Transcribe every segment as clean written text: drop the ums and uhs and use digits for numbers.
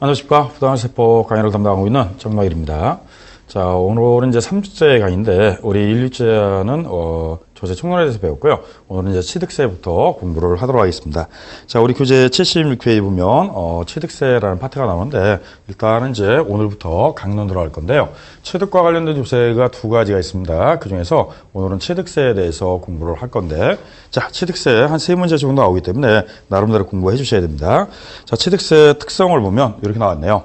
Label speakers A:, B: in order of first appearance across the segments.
A: 안녕하십니까. 부동산 세법 강의를 담당하고 있는 정마일입니다. 자, 오늘은 이제 3주째 강의인데, 우리 1주째는 조세 총론에 대해서 배웠고요. 오늘은 이제 취득세부터 공부를 하도록 하겠습니다. 자, 우리 교재 76회에 보면, 취득세라는 파트가 나오는데, 일단은 이제 오늘부터 강론 들어갈 건데요. 취득과 관련된 조세가 두 가지가 있습니다. 그 중에서 오늘은 취득세에 대해서 공부를 할 건데, 자, 취득세 한 3문제 정도 나오기 때문에 나름대로 공부해 주셔야 됩니다. 자, 취득세 특성을 보면 이렇게 나왔네요.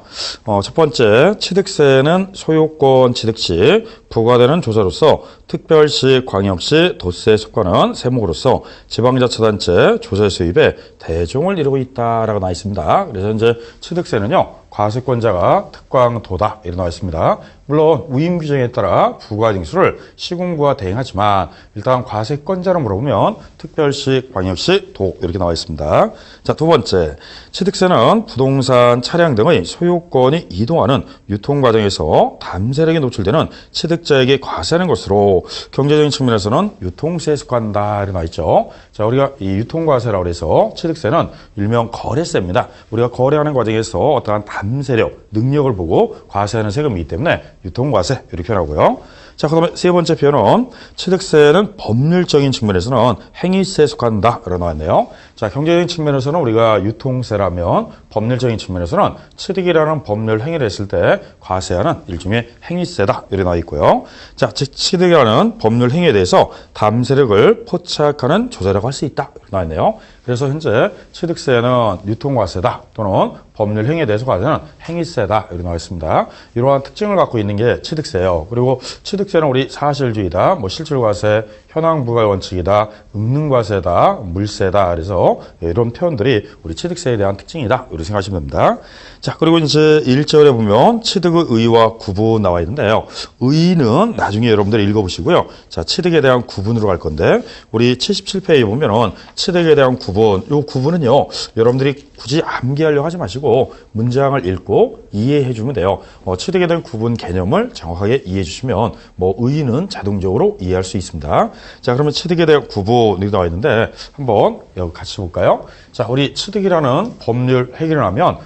A: 첫 번째, 취득세는 소유권 취득 시 부과되는 조세로서 특별시, 광역시, 도세에 속하는 세목으로서 지방자치단체 조세 수입에 대종을 이루고 있다라고 나와 있습니다. 그래서 이제 취득세는요, 과세권자가 특광도다 이렇게 나와 있습니다. 물론 위임 규정에 따라 부과징수를 시군구가 대행하지만 일단 과세권자로 물어보면 특별시, 광역시, 도 이렇게 나와 있습니다. 자, 두 번째, 취득세는 부동산, 차량 등의 소유권이 이동하는 유통 과정에서 담세력에 노출되는 취득자에게 과세하는 것으로 경제적인 측면에서는 유통세에 속한다 이렇게 나와 있죠. 자, 우리가 이 유통과세라고 해서 취득세는 일명 거래세입니다. 우리가 거래하는 과정에서 어떠한 담세력, 능력을 보고 과세하는 세금이기 때문에 유통과세 이렇게 표현하고요. 자, 그 다음에 세 번째 표현은 취득세는 법률적인 측면에서는 행위세에 속한다 라고 나왔네요. 자, 경제적인 측면에서는 우리가 유통세라면 법률적인 측면에서는 취득이라는 법률 행위를 했을 때 과세하는 일종의 행위세다 이렇게 나와 있고요. 자, 즉 취득이라는 법률 행위에 대해서 담세력을 포착하는 조세라고 할 수 있다 이렇게 나와 있네요. 그래서 현재 취득세는 유통과세다 또는 법률 행위에 대해서 과세는 행위세다 이렇게 나와 있습니다. 이러한 특징을 갖고 있는 게 취득세예요. 그리고 취득세는 우리 사실주의다, 뭐 실질과세, 현황부과 원칙이다, 응능과세다, 물세다. 그래서 이런 표현들이 우리 취득세에 대한 특징이다 이렇게 생각하시면 됩니다. 자, 그리고 이제 1절에 보면 취득의 의의와 구분 나와 있는데요. 의의는 나중에 여러분들이 읽어보시고요. 자, 취득에 대한 구분으로 갈 건데 우리 77페이지에 보면은 취득에 대한 구분, 이 구분은요, 여러분들이 굳이 암기하려고 하지 마시고 문장을 읽고 이해해 주면 돼요. 취득에 대한 구분 개념을 정확하게 이해해 주시면 뭐 의의는 자동적으로 이해할 수 있습니다. 자, 그러면 취득에 대한 구분이 나와 있는데 한번 여기 같이 볼까요? 자, 우리 취득이라는 법률 해결을 하면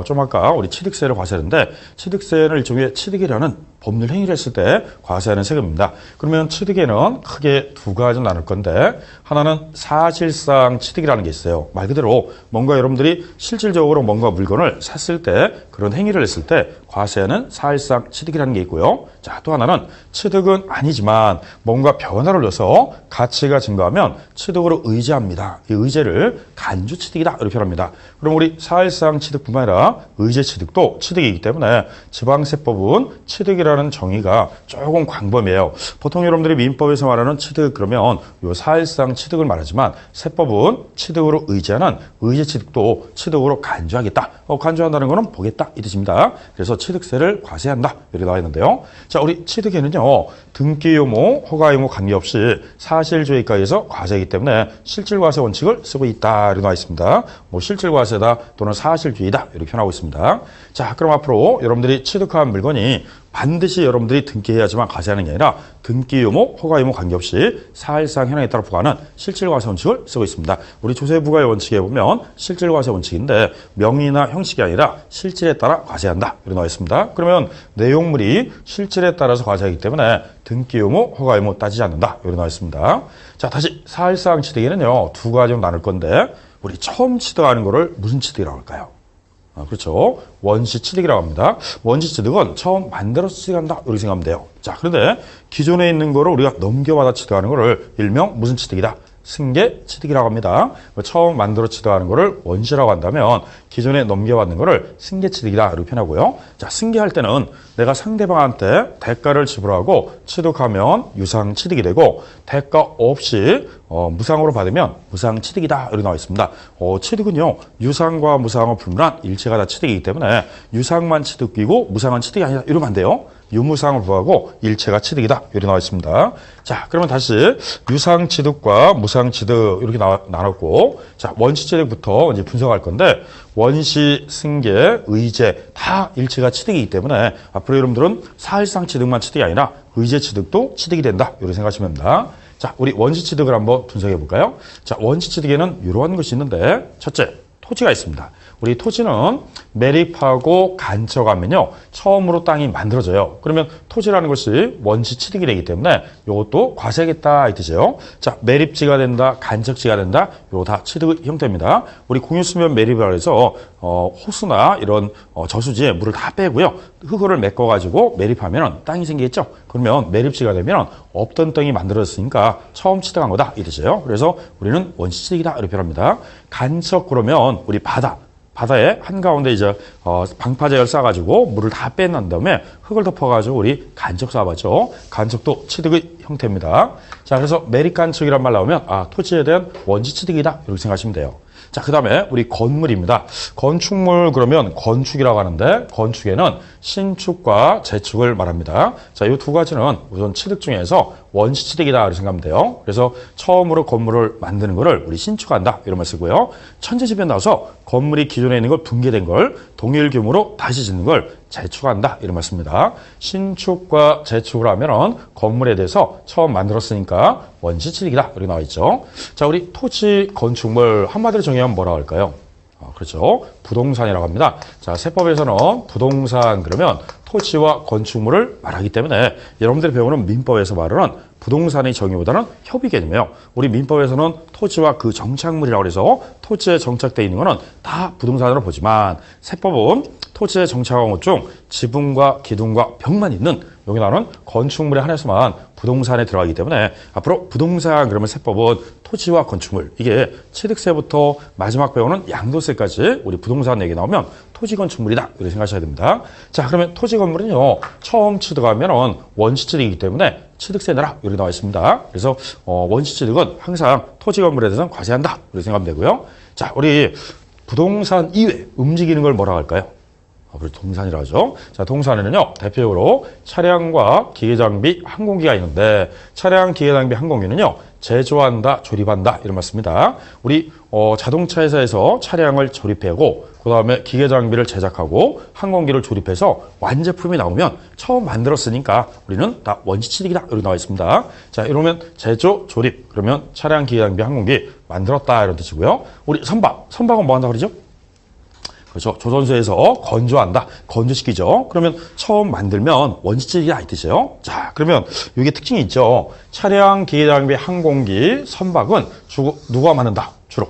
A: 좀 아까 우리 취득세를 과세하는데 취득세는 일종의 취득이라는 법률 행위를 했을 때 과세하는 세금입니다. 그러면 취득에는 크게 두 가지로 나눌 건데 하나는 사실상 취득이라는 게 있어요. 말 그대로 뭔가 여러분들이 실질적으로 뭔가 물건을 샀을 때 그런 행위를 했을 때 과세하는 사실상 취득이라는 게 있고요. 자, 또 하나는 취득은 아니지만 뭔가 변화를 줘서 가치가 증가하면 취득으로 의제합니다. 이 의제를 간주 취득이다 이렇게 표현합니다. 그럼 우리 사실상 취득뿐만 아니라 의제 취득도 취득이기 때문에 지방세법은 취득이라는 정의가 조금 광범위해요. 보통 여러분들이 민법에서 말하는 취득 그러면 요 사실상 취득을 말하지만 세법은 취득으로 의제하는 의제 취득도 취득으로 간주하겠다. 간주한다는 거는 보겠다 이 뜻입니다. 그래서 취득세를 과세한다 이렇게 나와 있는데요. 자, 우리 취득에는요, 등기 의무, 허가 의무 관계없이 사실주의가에서 과세이기 때문에 실질과세 원칙을 쓰고 있다 이렇게 나와 있습니다. 뭐 실질과세다 또는 사실주의다 이렇게 표현하고 있습니다. 자, 그럼 앞으로 여러분들이 취득한 물건이 반드시 여러분들이 등기해야지만 과세하는 게 아니라 등기 의무, 허가 의무 관계없이 사실상 현황에 따라 부과하는 실질과세 원칙을 쓰고 있습니다. 우리 조세부과의 원칙에 보면 실질과세 원칙인데 명의나 형식이 아니라 실질에 따라 과세한다 이렇게 나와 있습니다. 그러면 내용물이 실질에 따라서 과세하기 때문에 등기 의무, 허가 의무 따지지 않는다 이렇게 나와 있습니다. 자, 다시 사실상 취득에는요, 두 가지로 나눌 건데 우리 처음 취득하는 거를 무슨 취득이라고 할까요? 그렇죠. 원시 취득이라고 합니다. 원시 취득은 처음 만들어서 취득한다 이렇게 생각하면 돼요. 자, 그런데 기존에 있는 거를 우리가 넘겨받아 취득하는 거를 일명 무슨 취득이다? 승계 취득이라고 합니다. 처음 만들어 취득하는 거를 원시라고 한다면 기존에 넘겨받는 거를 승계 취득이다 이렇게 표현하고요. 자, 승계할 때는 내가 상대방한테 대가를 지불하고 취득하면 유상 취득이 되고 대가 없이 무상으로 받으면 무상 취득이다 이렇게 나와 있습니다. 취득은요, 유상과 무상을 불문한 일체가 다 취득이기 때문에 유상만 취득이고 무상은 취득이 아니다 이러면 안 돼요. 유무상을 부하고 일체가 취득이다 이렇게 나와 있습니다. 자, 그러면 다시 유상 취득과 무상 취득 이렇게 나눴고, 자, 원시 취득부터 이제 분석할 건데 원시, 승계, 의제 다 일체가 취득이기 때문에 앞으로 여러분들은 사실상 취득만 취득이 아니라 의제 취득도 취득이 된다 이렇게 생각하시면 됩니다. 자, 우리 원시 취득을 한번 분석해 볼까요? 자, 원시 취득에는 이러한 것이 있는데 첫째, 토지가 있습니다. 우리 토지는 매립하고 간척하면요, 처음으로 땅이 만들어져요. 그러면 토지라는 것이 원시 취득이 되기 때문에 이것도 과세하겠다 이 뜻이에요. 자, 매립지가 된다, 간척지가 된다, 이거 다 취득의 형태입니다. 우리 공유수면 매립이라고 해서 호수나 이런 저수지에 물을 다 빼고요, 흙을 메꿔가지고 매립하면 땅이 생기겠죠. 그러면 매립지가 되면 없던 땅이 만들어졌으니까 처음 취득한 거다 이 뜻이에요. 그래서 우리는 원시 취득이다 이렇게 표현합니다. 간척 그러면 우리 바다에 한가운데 이제 방파제를 쌓아가지고 물을 다 빼낸 다음에 흙을 덮어가지고 우리 간척 쌓아봤죠. 간척도 취득의 형태입니다. 자, 그래서 매립간척이란 말 나오면 토지에 대한 원시 취득이다 이렇게 생각하시면 돼요. 자, 그 다음에 우리 건물입니다. 건축물 그러면 건축이라고 하는데 건축에는 신축과 재축을 말합니다. 자, 이 두 가지는 우선 취득 중에서 원시 취득이다 이렇게 생각하면 돼요. 그래서 처음으로 건물을 만드는 거를 우리 신축한다 이런 말 쓰고요. 천재지변 나와서 건물이 기존에 있는 걸 붕괴된 걸 동일 규모로 다시 짓는 걸 재축한다 이런 말 씁니다. 신축과 재축을 하면은 건물에 대해서 처음 만들었으니까 원시 취득이다 이렇게 나와 있죠. 자, 우리 토지 건축물 한마디로 정의하면 뭐라고 할까요? 그렇죠. 부동산이라고 합니다. 자, 세법에서는 부동산 그러면 토지와 건축물을 말하기 때문에 여러분들이 배우는 민법에서 말하는 부동산의 정의보다는 협의 개념이에요. 우리 민법에서는 토지와 그 정착물이라고 해서 토지에 정착되어 있는 거는 다 부동산으로 보지만 세법은 토지에 정착한 것 중 지붕과 기둥과 벽만 있는 여기 나오는 건축물에 한해서만 부동산에 들어가기 때문에 앞으로 부동산 그러면 세법은 토지와 건축물 이게 취득세부터 마지막 배우는 양도세까지 우리 부동산 얘기 나오면 토지 건축물이다 이렇게 생각하셔야 됩니다. 자, 그러면 토지 건물은요 처음 취득하면 원시 취득이기 때문에 취득세 내라 이렇게 나와 있습니다. 그래서 원시 취득은 항상 토지 건물에 대해서는 과세한다 이렇게 생각하면 되고요. 자, 우리 부동산 이외 움직이는 걸 뭐라고 할까요? 동산이라고 하죠. 자, 동산에는요, 대표적으로 차량과 기계장비, 항공기가 있는데, 차량, 기계장비, 항공기는요, 제조한다, 조립한다, 이런 말씀입니다. 우리, 자동차 회사에서 차량을 조립하고, 그 다음에 기계장비를 제작하고, 항공기를 조립해서 완제품이 나오면 처음 만들었으니까 우리는 다 원시 취득이다, 이렇게 나와 있습니다. 자, 이러면 제조, 조립, 그러면 차량, 기계장비, 항공기 만들었다, 이런 뜻이고요. 우리 선박은 뭐 한다 그러죠? 그렇죠. 조선소에서 건조한다. 건조시키죠. 그러면 처음 만들면 원시취득이다 이 뜻이에요. 자, 그러면 이게 특징이 있죠. 차량, 기계장비, 항공기, 선박은 누가 만든다? 주로.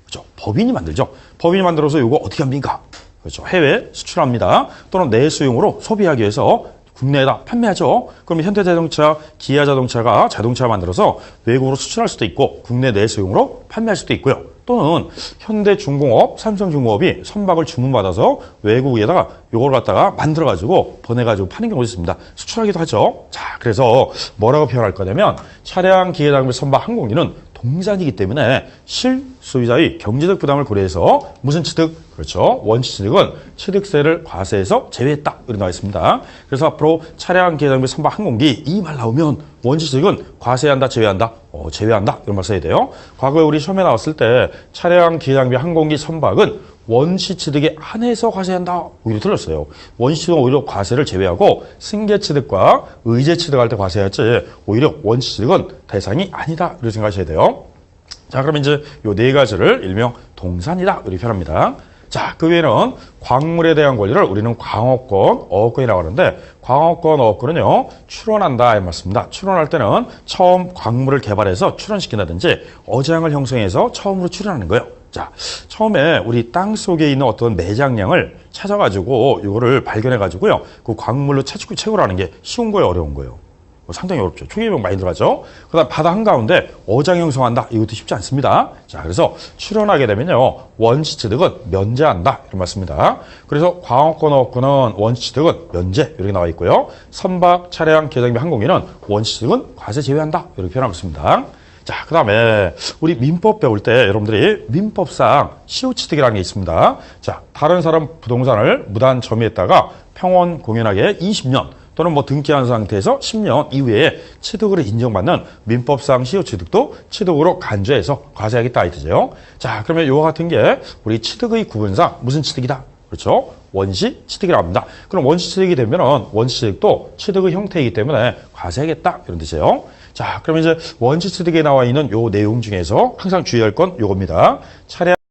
A: 그렇죠. 법인이 만들죠. 법인이 만들어서 이거 어떻게 합니까? 그렇죠. 해외 수출합니다. 또는 내수용으로 소비하기 위해서 국내에다 판매하죠. 그럼 현대자동차, 기아자동차가 자동차 만들어서 외국으로 수출할 수도 있고 국내 내수용으로 판매할 수도 있고요. 또는 현대중공업, 삼성중공업이 선박을 주문받아서 외국에다가 이걸 갖다가 만들어가지고 보내가지고 파는 경우도 있습니다. 수출하기도 하죠. 자, 그래서 뭐라고 표현할 거냐면 차량, 기계장비, 선박, 항공기는 동산이기 때문에 실소유자의 경제적 부담을 고려해서 무슨 취득? 그렇죠. 원시 취득은 취득세를 과세해서 제외했다. 이렇게 나와 있습니다. 그래서 앞으로 차량, 기계장비, 선박, 항공기 이 말 나오면 원시 취득은 과세한다, 제외한다? 제외한다. 이런 말 써야 돼요. 과거에 우리 시험에 나왔을 때 차량, 기계장비, 항공기, 선박은 원시 취득에 한해서 과세한다. 오히려 틀렸어요. 원시 취득은 오히려 과세를 제외하고 승계 취득과 의제 취득할 때 과세했지 오히려 원시 취득은 대상이 아니다. 이렇게 생각하셔야 돼요. 자, 그럼 이제 요 네 가지를 일명 동산이다. 이렇게 표현합니다. 자, 그 외에는 광물에 대한 권리를 우리는 광업권, 어업권이라고 하는데 광업권, 어업권은요 출원한다 이 말씀입니다. 출원할 때는 처음 광물을 개발해서 출원시킨다든지 어장을 형성해서 처음으로 출원하는 거예요. 자, 처음에 우리 땅 속에 있는 어떤 매장량을 찾아가지고 이거를 발견해가지고요 그 광물로 채굴을 하는 게 쉬운 거예요, 어려운 거예요? 상당히 어렵죠. 초기비용 많이 들어가죠. 그 다음 바다 한가운데 어장 형성한다. 이것도 쉽지 않습니다. 자, 그래서 출원하게 되면요 원시 취득은 면제한다. 이런 말씀입니다. 그래서 광업권, 어업권은 원시 취득은 면제 이렇게 나와 있고요. 선박, 차량, 기계장비, 항공기는 원시 취득은 과세 제외한다. 이렇게 표현하고 있습니다. 자, 그 다음에 우리 민법 배울 때 여러분들이 민법상 시효취득이라는 게 있습니다. 자, 다른 사람 부동산을 무단 점유했다가 평원 공연하게 20년 또는 뭐 등기한 상태에서 10년 이후에 취득으로 인정받는 민법상 시효취득도 취득으로 간주해서 과세하겠다 이 뜻이에요. 자, 그러면 이와 같은 게 우리 취득의 구분상 무슨 취득이다? 그렇죠? 원시 취득이라고 합니다. 그럼 원시 취득이 되면 원시 취득도 취득의 형태이기 때문에 과세하겠다 이런 뜻이에요. 자, 그러면 이제 원시 취득에 나와 있는 요 내용 중에서 항상 주의할 건 요겁니다. 차량